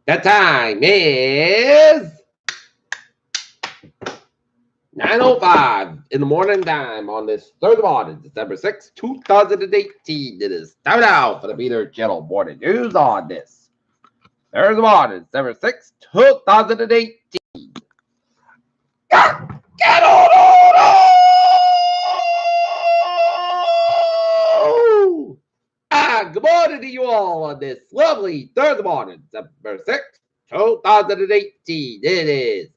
The time is 9:05 in the morning time on this third morning, December 6th, 2018. It is time now for the Peter Channel Morning News on this Thursday morning, December 6th, 2018. Get on! Good morning to you all on this lovely Thursday morning, December 6th, 2018. It is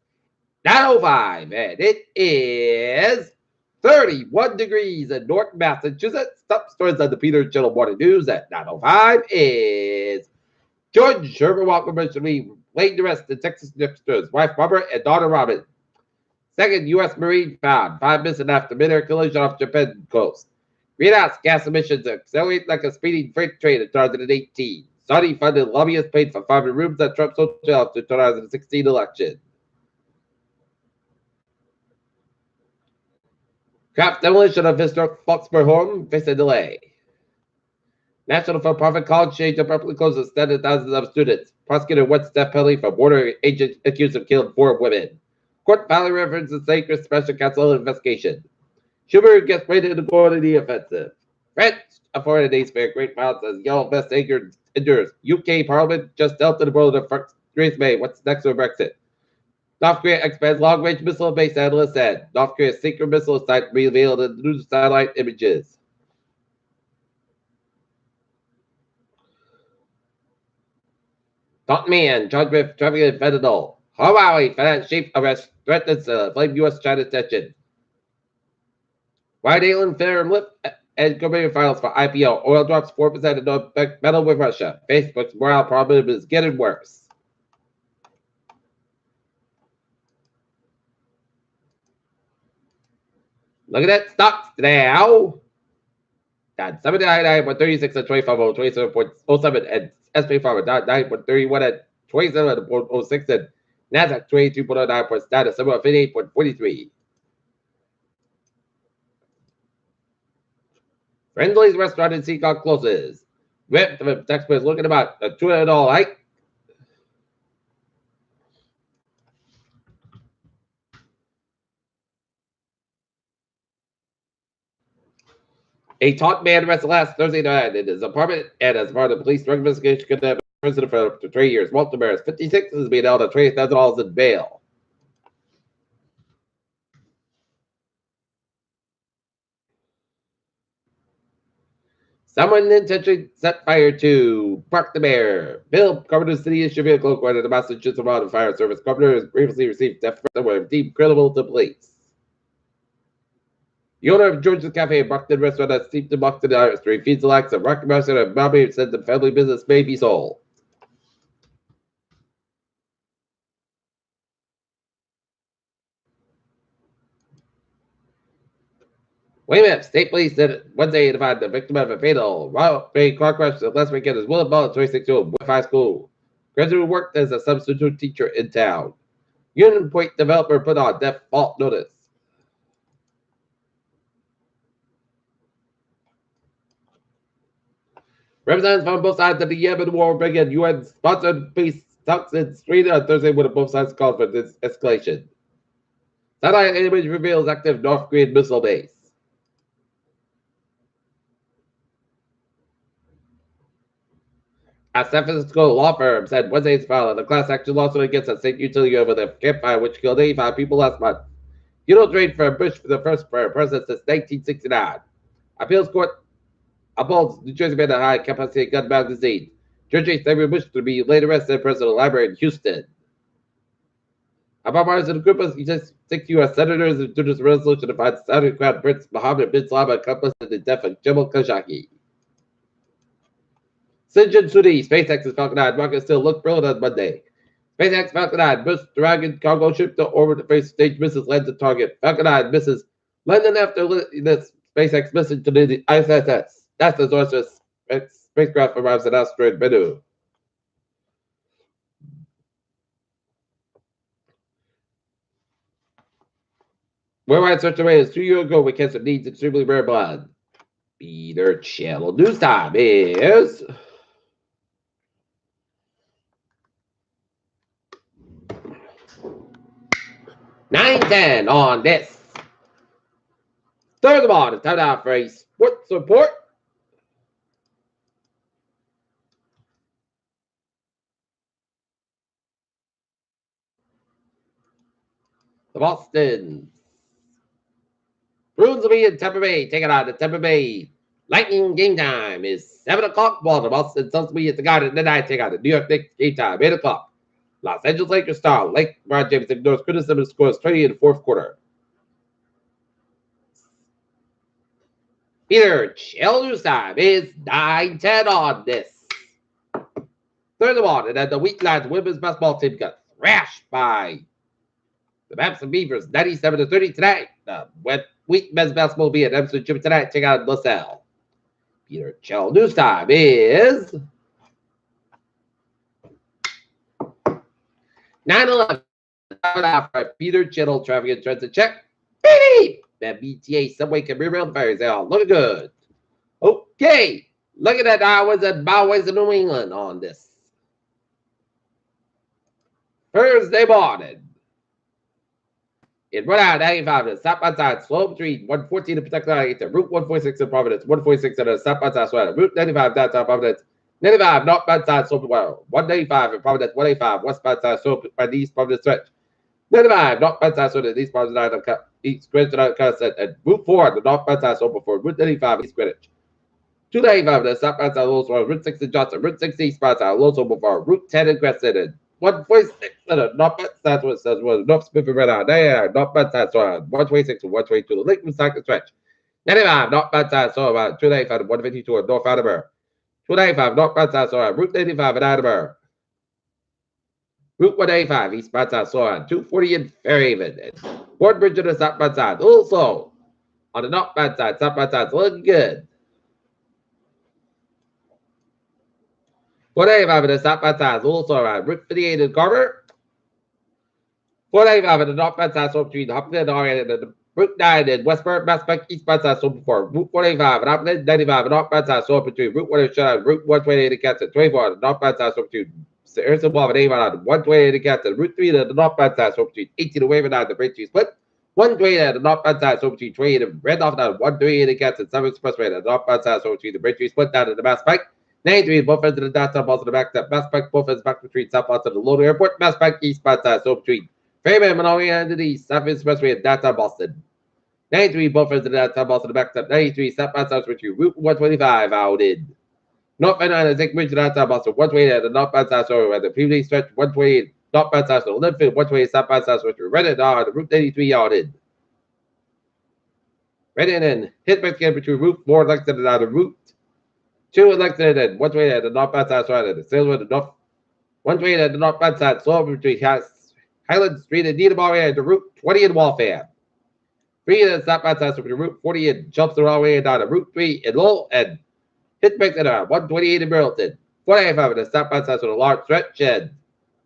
9:05, and it is 31 degrees in North Massachusetts. Top stories on the Peter Channel Morning News at 9:05 is George Sherman Walker recently laid to rest in Texas his wife Robert and daughter Robin. Second, U.S. Marine found 5 missing after mid-air collision off Japan coast. Greenhouse gas emissions accelerate like a speeding freight train in 2018. Saudi funded lobbyists paid for 500 rooms at Trump's hotel after 2016 election. Craft demolition of historic Foxborough home faced a delay. National for-profit college change abruptly closes tens thousands of students. Prosecutor wants death penalty for border agent accused of killing 4 women. Court finally references sacred special counsel investigation. Schumer gets raided to go to the offensive. France, a 4 days fair, great violence as yellow vest endures. UK Parliament just dealt to the world of Theresa May. What's next for Brexit? North Korea expands long-range missile base, analyst said. North Korea's secret missile site revealed in new satellite images. Caught man charged with trafficking fentanyl. Hawaii finance chief arrest threatens flame U.S.-China tension. Rhode Island firm lip and company files for IPO. Oil drops 4% in metal with Russia. Facebook's morale problem is getting worse. Look at that stocks now. Down 799.36 at 25.27.07 and SP Pharma down 9.31 at 27.06 and Nasdaq 22.09 down to 758.43. Friendly's restaurant in Seacon closes. Rent the taxpayers looking about a $200 hike. A taught man arrested last Thursday night in his apartment and as part of the police drug investigation could have been prison for up to 3 years. Walter Barris, 56, is being held at $20,000 in bail. Someone intentionally set fire to Park the Bear. Bill, Governor of the city, issued vehicle according to the Massachusetts Water Fire Service. Governor has previously received death threats that were deemed credible to police. The owner of George's Cafe and Buckton Restaurant at Steeped in Buckton Street feeds the likes of Rocky Master and Bobby said the family business may be sold. Weymouth State Police said Wednesday to find the victim of a fatal car crash last weekend is Willem Ball, 26-year-old High School. Graduate who worked as a substitute teacher in town. Union Point developer put on default notice. Representatives from both sides of the Yemen war began UN-sponsored peace talks in Sweden on Thursday when both sides called for this escalation. Satellite image reveals active North Korean missile base. A San Francisco law firm said Wednesday's filed a class action lawsuit against a state utility over the campfire which killed 85 people last month. You don't trade for Bush for the first president since 1969. Appeals court upholds New Jersey man at high capacity gun magazine. Georgia Xavier Bush to be later arrested in Presidential Library in Houston. A bipartisan group of 6 U.S. senators introduced a resolution to find Saudi Crown Prince Mohammed bin Salman accomplice in the death of Jamal Khashoggi. Sinjin Sudi, SpaceX's Falcon 9 rocket still looked brilliant on Monday. SpaceX Falcon 9 boosts Dragon cargo ship to orbit the first stage misses lands at target. Falcon 9 misses London after this SpaceX mission to the ISS. That's the source of spacecraft arrives at asteroid Bennu. Worldwide search away is 2 years ago when cancer needs extremely rare blood. Peter Channel News Time is 9-10 on this. Third of all, it's time out for a sports report. The Boston Bruins will be in Tampa Bay, taking on the Tampa Bay Lightning. Game time is 7 o'clock. While the Boston Celtics will be at the Garden tonight, take on the New York Knicks. Game time, 8 o'clock. Los Angeles Lakers star LeBron James ignores criticism and scores 20 in the fourth quarter. Peter Children's time is 9-10 on this. Third of all, and then the Weekline's women's basketball team got thrashed by the Maps and Beavers 97-30 tonight. The Week men's basketball will be at Emerson Gym tonight. Check out LaSalle. Peter Chell news time is 9-11. Peter Chittle traffic and transit check. Beep! That BTA subway can be around fires. They all looking good. Okay. Look at that Iowas and Boways in New England on this. Thursday morning. In Rhode Island, 95 to South by side, slow between 114 to protect to Route 146 in Providence, 146 at the South by side, Route 95 downtown Providence, 95 north by side, slope well, 195 in Providence, 185 west by side, slope by the east Providence stretch, 95 north by side, so the east Providence east Greenwich, and Route 4 the north by side, slope before Route 95 east Greenwich. 295 the South by side, low Route 6 in Johnson, Route 6 east by side, low before Route 10 in Crescent, and 146 at the north side was North Smith and Red Eye. There, north side so 126 to 122. The Lakeland cycle stretch. 95 north side so about 295 to 152 at North Attleboro. 295 north side so Route 85 at Attleboro. Route 185 east side so on 240 in Fairhaven. And Fort Bridge on the south side. Also on the north side, south side, looking good. 485 at the south side, also around Route 58 in Carver. 485 at the north side, so between Hopkins and the Route 9 in Westport, Maspec, east side, so before Route 485 and Hopkins, 95 at north side, so between Route 107 and Route 128 in Kansas, 24 at the north side, so between Harrison Boulevard and Avon on 128 in Kansas, Route 3 at the north side, so between 18 and Waving on the Bridge split. 128 at the north side, so between 28 and Randolph on 138 in Kansas, 7 Expressway at the north side, so between the Bridge split down to the Maspec. 93 both ends of the downtown balls in the back step. Maspec both ends back between south parts of the Loader Airport. Maspec east side, so between Fairman and and the South Expressway and downtown Boston. 93 both ends of the downtown balls in the back step. 93 south by south between Route 125 out in North Van Island, Zinc Bridge, downtown Boston. 128 at the north by south, so at the previously stretch. 128 north by south, so Linfield. 128 south by south, so Reddit on the Route 83 out in Reddit and Hitman between Route 4 Lexington and out of Route 2 elected and 128 at the north side, so at the Silver, the north 128 at the north side, so between Highland Street and Needham and the Route 20 in Waltham. 3 at the south side, so between Route 40 and jumps the wrong way and down to Route 3 in Lowell and Hitchcock and 128 in Burlington. 485 at the south side, so the large stretch and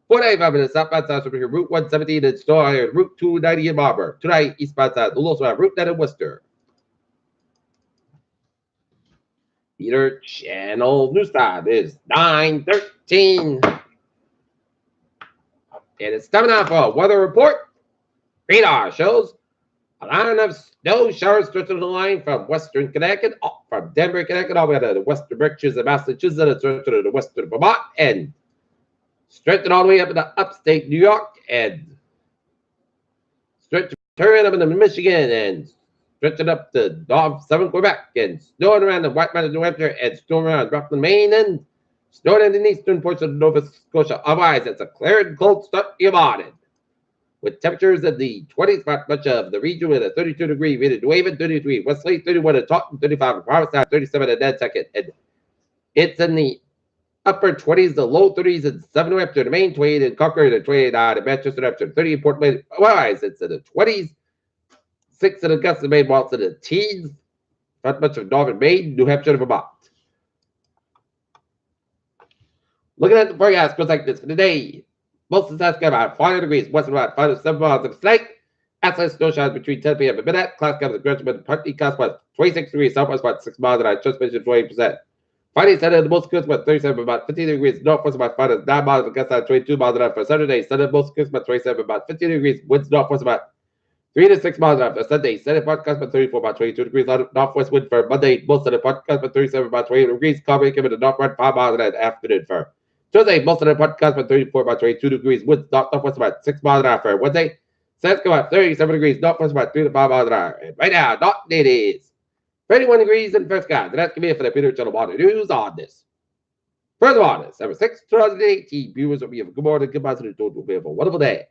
485 at the south side, so between Route 117 in Story and Route 290 in Marlborough. 290 east side, also at Route 9 in Worcester. Peter Channel news time is 9:13. And it's time now for a weather report. Radar shows a line of snow showers stretching the line from western Connecticut, from Denver, Connecticut, all the way to the western Berkshires and Massachusetts, stretching to the western Vermont, and stretching all the way up into upstate New York, and stretching turning up into Michigan, and stretching up to southern Quebec, and snowing around the White Mountains, New Hampshire, and snowing around Rockland, Maine, and snowing in the eastern portion of Nova Scotia. Otherwise, it's a clear and cold start to your morning, with temperatures in the 20s for much of the region, with a 32-degree reading New Haven, 33 Wesley, 31 in Taunton, 35 in Provincetown, 37 in Nantucket, and it's in the upper 20s, the low 30s in Southern New Hampshire, the Maine, 28 in Concord, and 28 in Manchester, New Hampshire, 30 in Portland. Otherwise, it's in the 20s. 6 in Augusta, Maine, whilst in the teens, not much of northern Maine, New Hampshire, and Vermont. Looking at the forecast, goes like this for today. Most of the sky about 500 degrees, western about 507 miles of snake. Outside snow showers between 10 p.m. and midnight. Clouds cover the Greenwich, partly clouds about 26 degrees, southwest about 6 miles, and I just mentioned 20%. Friday, Saturday, the most crisp about 37, about 15 degrees. Northwest about 5 to 9 miles, gust out 22 miles an hour for Saturday. Sunday, most crisp about 27, about 15 degrees. Winds northwest about 3 to 6 miles an hour for Sunday. Sunday, podcast about 34, about 22 degrees. Northwest wind for Monday. Most of the podcast about 37, about 28 degrees. Calm coming to northwest 5 miles an hour in the afternoon for Tuesday. Most of the podcast about 34, about 22 degrees. Winds northwest about 6 miles an hour for Wednesday. Sunday, about 37 degrees. Northwest about 3 to 5 miles an hour. And right now, Norton it is 31 degrees in the first sky. That's going to be it for the Peter Channel Water News on this. Further on, December 6th, 2018, viewers of me, good morning, goodbye to the total. Have a wonderful day.